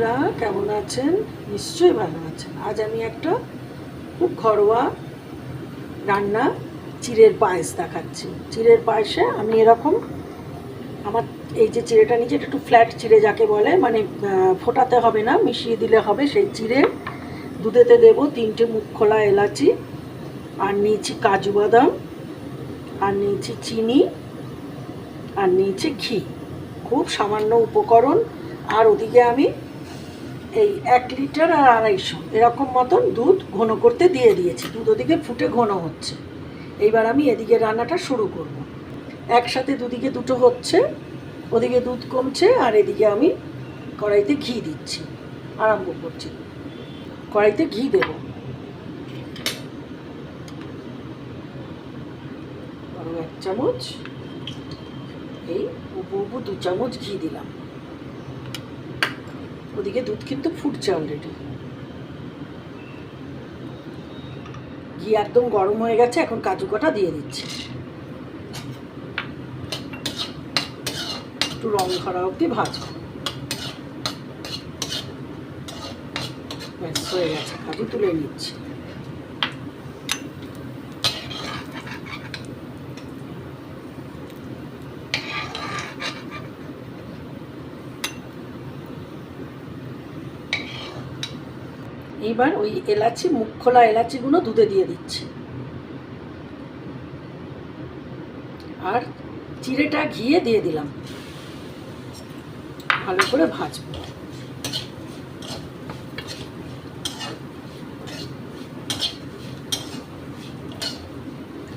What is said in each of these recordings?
বন্ধুরা, কেমন আছেন? নিশ্চয়ই ভালো আছেন। আজ আমি একটা খুব ঘরোয়া রান্না চিড়ের পায়েস দেখাচ্ছি। চিড়ের পায়েসে আমি এরকম আমার এই যে চিড়েটা নিচে একটু ফ্ল্যাট চিড়ে যাকে বলে, মানে ফোটাতে হবে না, মিশিয়ে দিলে হবে, সেই চিড়ে দুধেতে দেবো 3টে মুখ খোলা এলাচি, আর নিয়েছি কাজু বাদাম, আর নিয়েছি চিনি, আর নিয়েছি ঘি। খুব সামান্য উপকরণ। আর ওদিকে আমি এই 1 লিটার আর 250 এরকম মতন দুধ ঘন করতে দিয়ে দিয়েছি। দুধ ওদিকে ফুটে ঘন হচ্ছে। এইবার আমি এদিকে রান্নাটা শুরু করব। একসাথে দুদিকে দুটো হচ্ছে, ওদিকে দুধ কমছে, আর এদিকে আমি কড়াইতে ঘি দিচ্ছি। আরম্ভ করছি। কড়াইতে ঘি দেব, বড় 1 চামচ, এই উবু 2 চামচ ঘি দিলাম। ওদিকে দুধ কিন্তু ফুটছে অলরেডি। ঘি একদম গরম হয়ে গেছে, এখন কাজু কটা দিয়ে দিচ্ছি। একটু রং ধরা অবধি ভাজবো। ব্যাস হয়ে গেছে, কাজু তুলে নিচ্ছি। এইবার ওই এলাচি, মুখ খোলা এলাচিগুলো দুধে দিয়ে দিচ্ছি, আর চিড়েটা ঘিয়ে দিয়ে দিলাম। ভালো করে ভাজবো।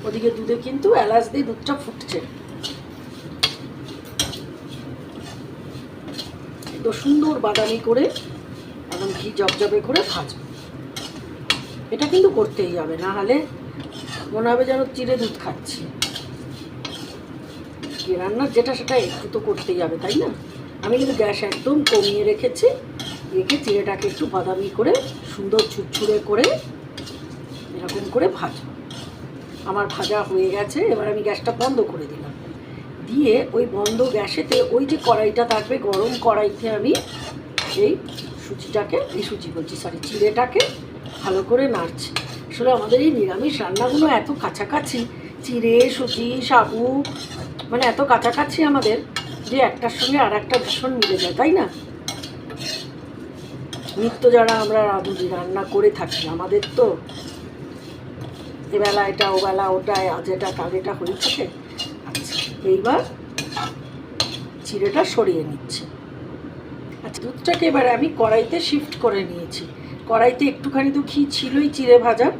ওদিকে দুধে কিন্তু এলাচ দিয়ে দুধটা ফুটছে। তো সুন্দর বাদামি করে একদম ঘি জবজবে করে ভাজবো। এটা কিন্তু করতেই হবে, না হলে মনে হবে যেন চিড়ে দুধ খাচ্ছি। রান্নার যেটা সেটা একটু তো করতেই হবে, তাই না? আমি কিন্তু গ্যাস একদম কমিয়ে রেখেছি। রেখে চিড়েটাকে একটু বাদামি করে সুন্দর ঝুরঝুরে করে এরকম করে ভাজবো। আমার ভাজা হয়ে গেছে। এবার আমি গ্যাসটা বন্ধ করে দিলাম। দিয়ে ওই বন্ধ গ্যাসেতে ওই যে কড়াইটা থাকবে, গরম কড়াইতে আমি এই চিড়েটাকে ভালো করে নাড়ছি। আসলে আমাদের এই নিরামিষ রান্নাগুলো এত কাছাকাছি, চিড়ে, সুজি, সাবু, মানে এত কাছাকাছি আমাদের, যে একটার সঙ্গে আর একটা ভীষণ মিলে যায়, তাই না? নিত্য যারা আমরা রান্না করে থাকি, আমাদের তো এবেলা এটা, ওবেলা ওটা, আজ এটা কাল এটা হয়ে থাকে। আচ্ছা, এইবার চিড়েটা সরিয়ে নিচ্ছি। আচ্ছা, দুধটাকে এবার আমি কড়াইতে শিফট করে নিয়েছি। কড়াইতে একটুখানি তো ঘি ছিলই চিড়ে ভাজার,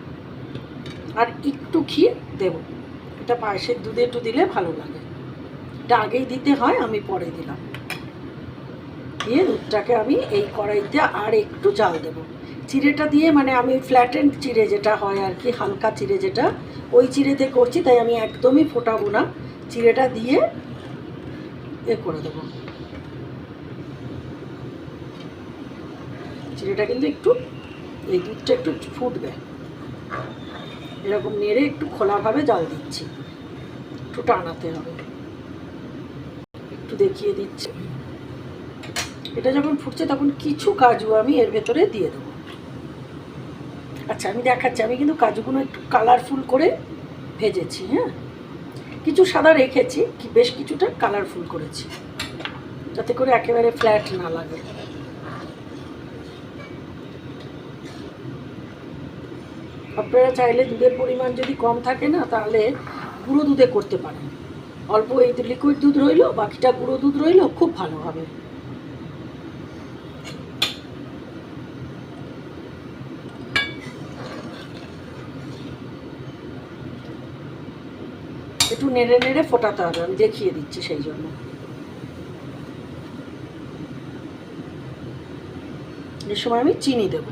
আর একটু ঘি দেব। এটা পায়েসের দুধে একটু দিলে ভালো লাগে। এটা আগেই দিতে হয়, আমি পরে দিলাম। দিয়ে দুধটাকে আমি এই কড়াইতে আর একটু জাল দেব। চিড়েটা দিয়ে, মানে আমি ফ্ল্যাটেন্ড চিড়ে যেটা হয় আর কি, হালকা চিড়ে যেটা, ওই চিড়েতে করছি, তাই আমি একদমই ফোটাবো না। চিড়েটা দিয়ে করে দেবো। চিড়েটা কিন্তু একটু, এই দুধটা একটু ফুটবে, এরকম নেড়ে একটু খোলাভাবে জাল দিচ্ছি। একটু টানাতে হবে। একটু দেখিয়ে দিচ্ছি। এটা যখন ফুটছে তখন কিছু কাজু আমি এর ভেতরে দিয়ে দেবো। আচ্ছা, আমি দেখাচ্ছি। আমি কিন্তু কাজুগুলো একটু কালারফুল করে ভেজেছি। হ্যাঁ, কিছু সাদা রেখেছি, বেশ কিছুটা কালারফুল করেছি, যাতে করে একেবারে ফ্ল্যাট না লাগে। আপনারা চাইলে দুধের পরিমাণ যদি কম থাকে না, তাহলে গুঁড়ো দুধে করতে পারেন। অল্প এই লিকুইড দুধ রইলো, বাকিটা গুঁড়ো দুধ রইলো, খুব ভালো হবে। একটু নেড়ে নেড়ে ফোটাতে হবে, আমি দেখিয়ে দিচ্ছি সেই জন্য। এই সময় আমি চিনি দেব।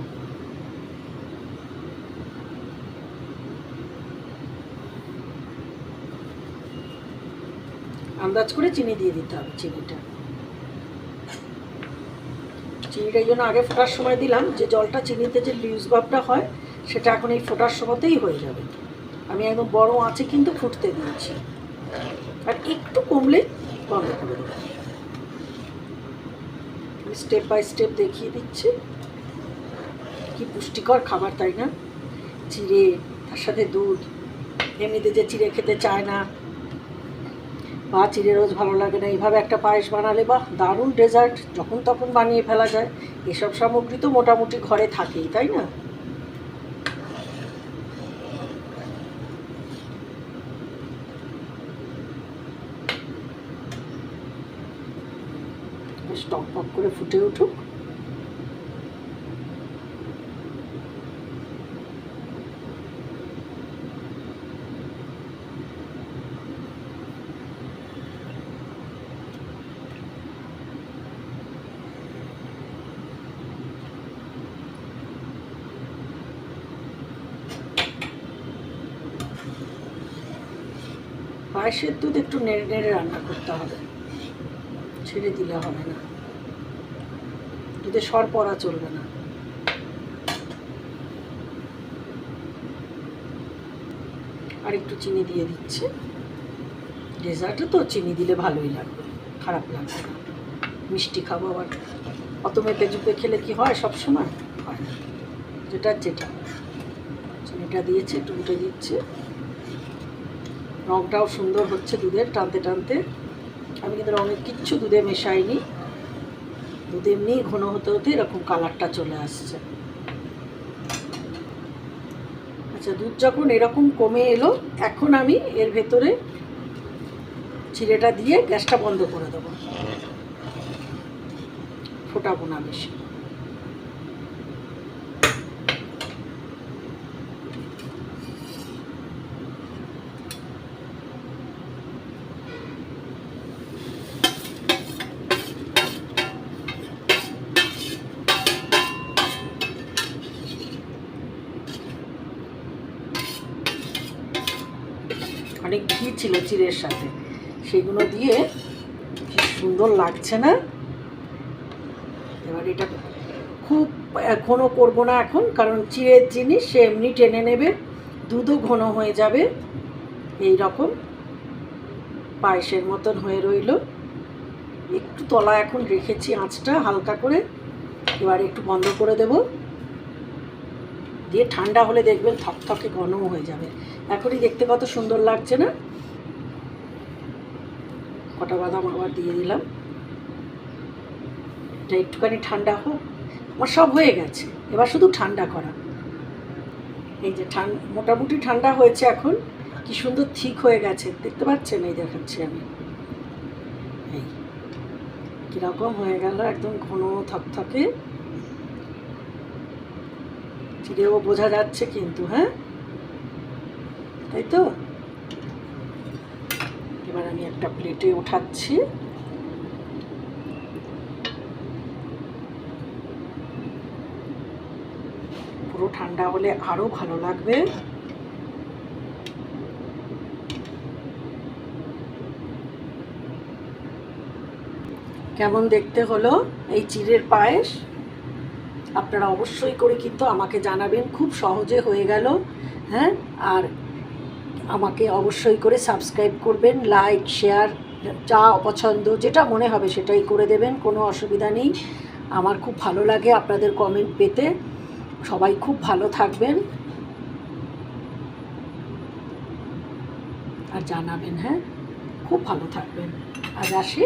আন্দাজ করে চিনি দিয়ে দিতে হবে। চিনিটা এই জন্য আগে ফোটার সময় দিলাম, যে জলটা চিনিতে যে লুজ ভাবটা হয়, সেটা এখন এই ফোটার সময়তেই হয়ে যাবে। আমি একদম বড় আঁচে কিন্তু ফুটতে দিয়েছি, আর একটু কমলে বন্ধ করে দেবো। স্টেপ বাই স্টেপ দেখিয়ে দিচ্ছি। কি পুষ্টিকর খাবার, তাই না? চিড়ে, তার সাথে দুধ। এমনিতে যে চিড়ে খেতে চায় না বা চিড়ে রোজ ভালো লাগে না, এইভাবে একটা পায়েস বানালে বাহ, দারুণ ডেজার্ট, যখন তখন বানিয়ে ফেলা যায়। এসব সামগ্রী তো মোটামুটি ঘরে থাকেই, তাই না? বেশ টক করে ফুটে উঠুক। পায়েসের দুধ একটু নেড়ে নেড়ে রান্না করতে হবে, ছেড়ে দিলে হবে না, দুধে সর পড়া চলবে না। আর একটু চিনি দিয়ে দিচ্ছি। ডেজার্টে তো চিনি দিলে ভালোই লাগবে, খারাপ লাগবে না। মিষ্টি খাবো আবার, অত মেপে জুপে খেলে কি হয়? সব সময় হয় না। যেটা চিনিটা দিয়েছি, একটু উঠে দিচ্ছি। রঙটাও সুন্দর হচ্ছে দুধের টানতে টানতে। আমি কিন্তু অনেক কিচ্ছু দুধে মেশাইনি, দুধ এমনি ঘন হতে হতে এরকম কালারটা চলে আসছে। আচ্ছা, দুধ যখন এরকম কমে এলো, এখন আমি এর ভেতরে চিড়েটা দিয়ে গ্যাসটা বন্ধ করে দেবো, ফোটাবো না বেশি। অনেক ঘি ছিল চিড়ের সাথে, সেগুলো দিয়ে কি সুন্দর লাগছে না? এবার এটা খুব ঘন করব না এখন, কারণ চিড়ের জিনিস সে এমনি টেনে নেবে, দুধও ঘন হয়ে যাবে। এই রকম পায়েসের মতন হয়ে রইল। একটু তলা এখন রেখেছি আঁচটা হালকা করে, এবার একটু বন্ধ করে দেব, দিয়ে ঠান্ডা হলে দেখবেন থকথকে ঘনও হয়ে যাবে। এখনই দেখতে কত সুন্দর লাগছে না? কটা বাদাম আবার দিয়ে দিলাম। এটা একটুখানি ঠান্ডা হোক। আমার সব হয়ে গেছে, এবার শুধু ঠান্ডা করা। এই যে মোটামুটি ঠান্ডা হয়েছে এখন, কি সুন্দর ঠিক হয়ে গেছে, দেখতে পাচ্ছেন? এই দেখাচ্ছি আমি, এই কীরকম হয়ে গেল, একদম ঘন থকথকে। চিড়েও বোঝা যাচ্ছে কিন্তু, হ্যাঁ তাই তো? এবার আমি একটা প্লেটে উঠাচ্ছি। পুরো ঠান্ডা হলে আরো ভালো লাগবে। কেমন দেখতে হলো এই চিড়ের পায়েস? আপনারা অবশ্যই করে কিন্তু আমাকে জানাবেন, খুব সহজে হয়ে গেল। হ্যাঁ, আর আমাকে অবশ্যই করে সাবস্ক্রাইব করবেন, লাইক শেয়ার যা পছন্দ যেটা মনে হবে সেটাই করে দেবেন, কোনো অসুবিধা নেই। আমার খুব ভালো লাগে আপনাদের কমেন্ট পেতে। সবাই খুব ভালো থাকবেন আর জানাবেন, হ্যাঁ খুব ভালো থাকবেন। আজ আসি।